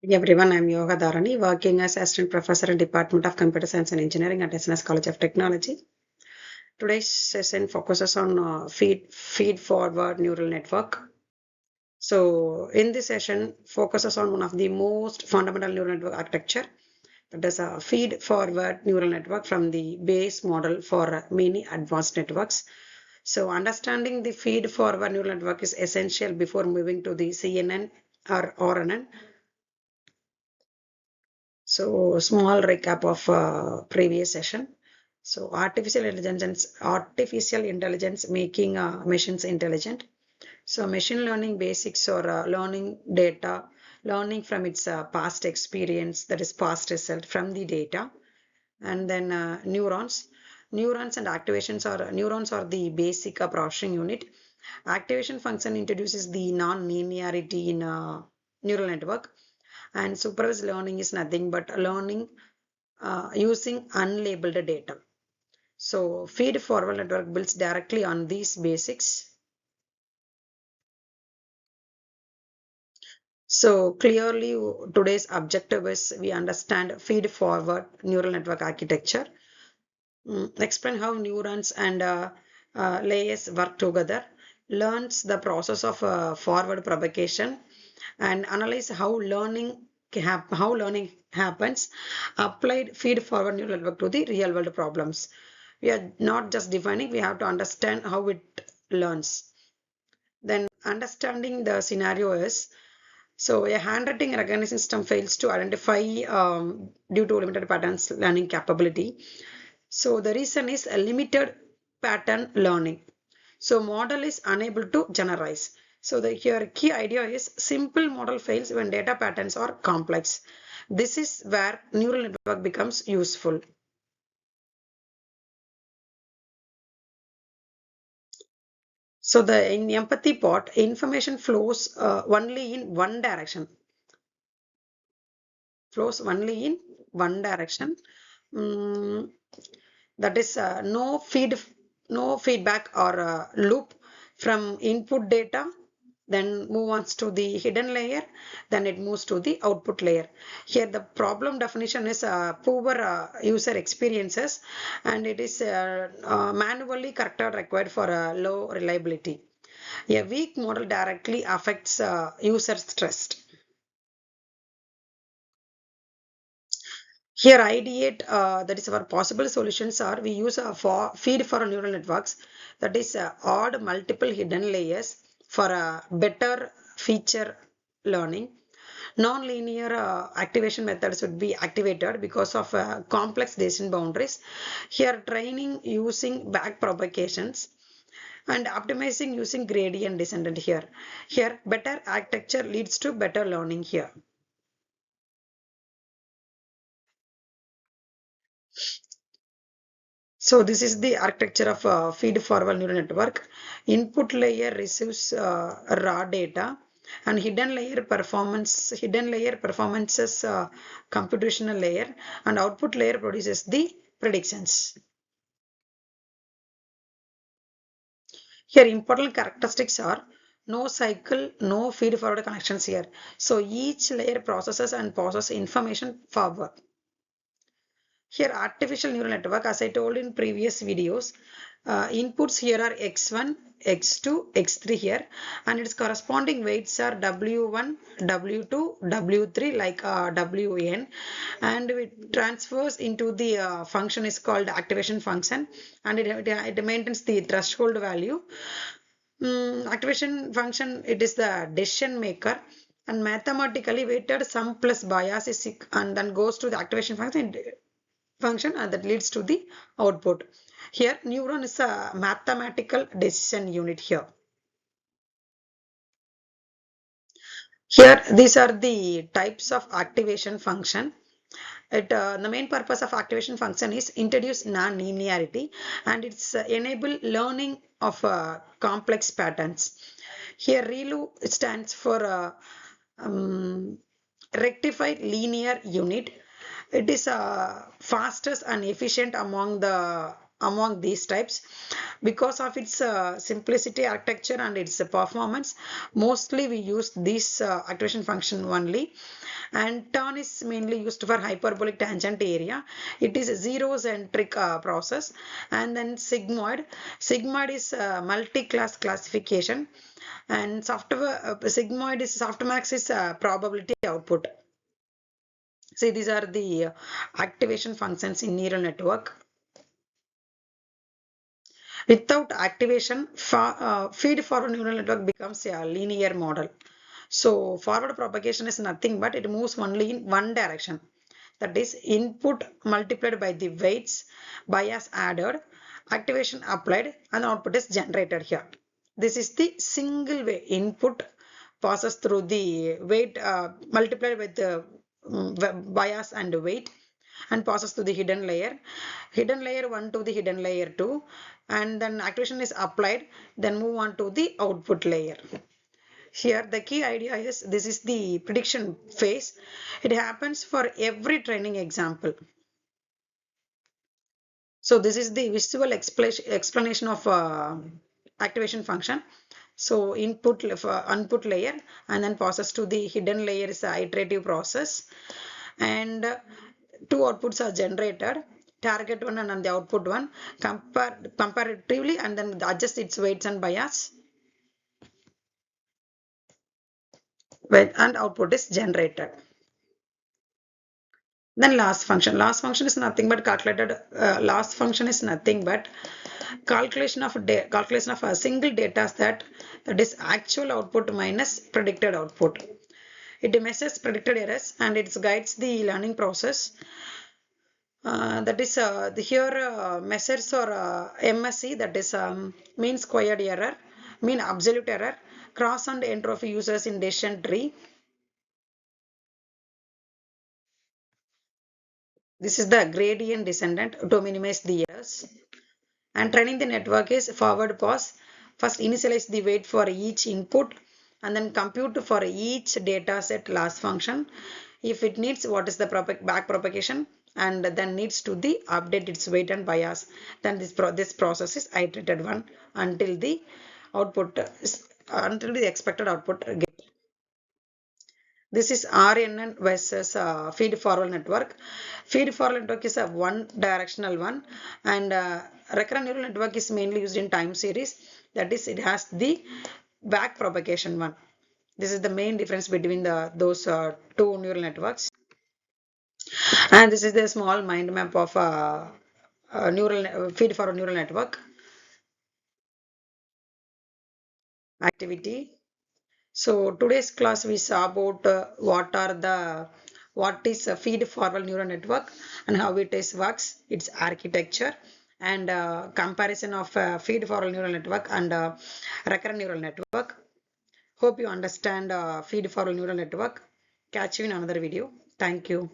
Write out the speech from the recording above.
Everyone, I'm Yogadharani, working as Assistant Professor in Department of Computer Science and Engineering at SNS College of Technology. Today's session focuses on feed-forward neural network. So, in this session, focuses on one of the most fundamental neural network architecture, that is a feed-forward neural network from the base model for many advanced networks. So, understanding the feed-forward neural network is essential before moving to the CNN or RNN. So, small recap of previous session. So, artificial intelligence making machines intelligent. So, machine learning basics or learning data, learning from its past experience, that is past result from the data. And then neurons. Neurons and activations are neurons are the basic processing unit. Activation function introduces the non-linearity in neural network, and supervised learning is nothing but learning using unlabeled data. So feed forward network builds directly on these basics. So clearly today's objective is we understand feed forward neural network architecture, explain how neurons and layers work together, learns the process of forward propagation, and analyze how learning happens, applied feed forward neural network to the real world problems. We are not just defining, we have to understand how it learns. Then understanding the scenario is, so a handwriting recognition system fails to identify due to limited patterns learning capability. So the reason is a limited pattern learning. So model is unable to generalize. So the here key idea is simple model fails when data patterns are complex. This is where neural network becomes useful. So the in empathy part, information flows only in one direction. Flows only in one direction. Mm, that is no feedback or loop from input data, then move on to the hidden layer, then it moves to the output layer. Here the problem definition is poor user experiences, and it is manually corrected required for low reliability. A weak model directly affects user's trust. Here, ideate that is our possible solutions are we use a feed for neural networks, that is odd multiple hidden layers for a better feature learning. Non-linear activation methods would be activated because of complex decision boundaries. Here, training using back propagations and optimizing using gradient descendant here. Here, better architecture leads to better learning here. So this is the architecture of feed-forward neural network. Input layer receives raw data, and hidden layer performances computational layer, and output layer produces the predictions. Here, important characteristics are no cycle, no feed-forward connections here. So each layer processes and passes information forward. Here, artificial neural network, as I told in previous videos, inputs here are x1, x2, x3 here, and its corresponding weights are w1, w2, w3, like wn, and it transfers into the function is called activation function, and it maintains the threshold value. Activation function, it is the decision maker, and mathematically weighted sum plus bias is and then goes to the activation function and that leads to the output. Here neuron is a mathematical decision unit here. Here these are the types of activation function. The main purpose of activation function is introduce non-linearity, and it's enable learning of complex patterns. Here ReLU stands for rectified linear unit. It is fastest and efficient among the among these types. Because of its simplicity architecture and its performance, mostly we use this activation function only. And turn is mainly used for hyperbolic tangent area. It is a zero-centric process. And then sigmoid is multi-class classification. And sigmoid is softmax is probability output. See, these are the activation functions in neural network. Without activation, feed-forward neural network becomes a linear model. So forward propagation is nothing but it moves only in one direction. That is input multiplied by the weights, bias added, activation applied, and output is generated here. This is the single way input passes through the weight multiplied with the bias and weight and passes to the hidden layer 1 to the hidden layer 2, and then activation is applied, then move on to the output layer. Here the key idea is this is the prediction phase. It happens for every training example. So this is the visual explanation of activation function. So input input layer and then passes to the hidden layer is the iterative process, and two outputs are generated, target one and then the output one, comparatively, and then adjust its weights and bias, and output is generated. Then last function. Last function is nothing but calculated. Last function is nothing but calculation of a single data set, that is actual output minus predicted output. It measures predicted errors and it guides the learning process. That is here measures or MSE, that is mean squared error, mean absolute error, cross and entropy users in decision tree. This is the gradient descendant to minimize the errors. And training the network is forward pass. First initialize the weight for each input and then compute for each data set last function. If it needs, what is the back propagation, and then needs to the update its weight and bias. Then this process is iterated one until the output until the expected output get. This is RNN versus feed forward network. Feed forward network is a one directional one, and recurrent neural network is mainly used in time series. That is, it has the back propagation one. This is the main difference between those two neural networks. And this is the small mind map of feed forward neural network activity. So today's class we saw about what is a feed forward neural network and how it is works, its architecture, and comparison of feed forward neural network and recurrent neural network. Hope you understand feed forward neural network. Catch you in another video. Thank you.